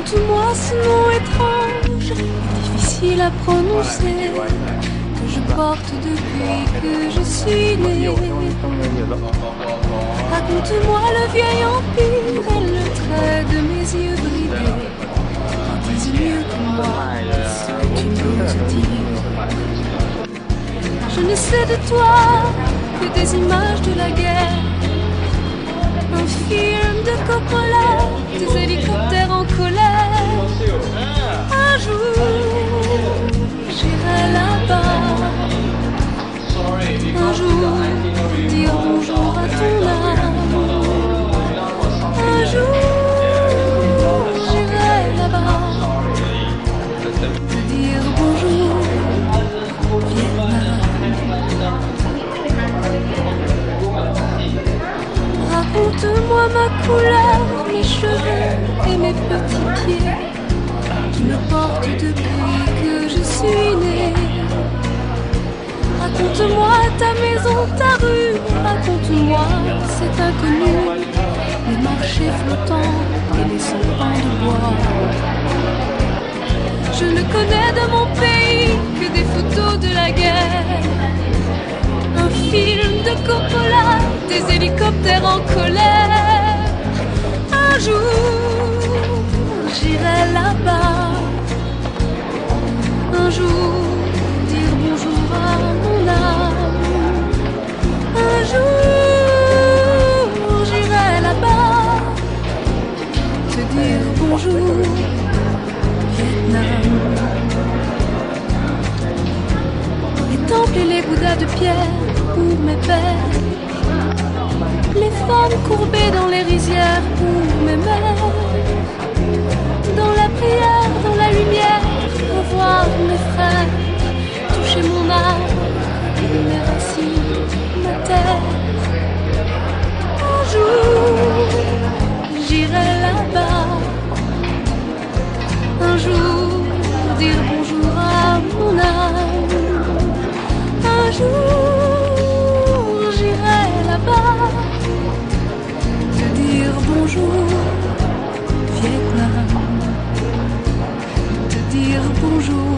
Raconte-moi ce nom étrange, difficile à prononcer, que je porte depuis que je suis née. Raconte-moi le vieil empire et le trait de mes yeux bridés. Dis mieux que moi ce que tu n'oses dire. Je ne sais de toi que des images de la guerre. Un film de Coppola, des hélicoptères en colère. Un jour, j'irai là-bas. Un jour, dire bonjour à ton âme. Un jour, j'irai là-bas. Te dire bonjour, Vietnam. Raconte-moi ma couleur, mes cheveux et mes petits pieds. Tu me portes depuis que je suis née. Raconte-moi ta maison, ta rue. Raconte-moi cet inconnu, les marchés flottants et les serpents de bois. Je ne connais de mon pays que des photos de la guerre. Un film de Coppola, des hélicoptères en colère. Un jour, j'irai là-bas. Un jour, dire bonjour à mon âme. Un jour, j'irai là-bas. Te dire bonjour, Vietnam. Les temples et les bouddhas de pierre pour mes pères. Les femmes courbées dans les rizières pour mes mères. Dans la prière, dans la lumière, revoir mes frères. Toucher mon âme, mes racines, ma terre. Un jour, j'irai là-bas. Un jour, dire bonjour à mon âme. Un jour, j'irai là-bas. Te dire bonjour, Vietnam. Te dire bonjour.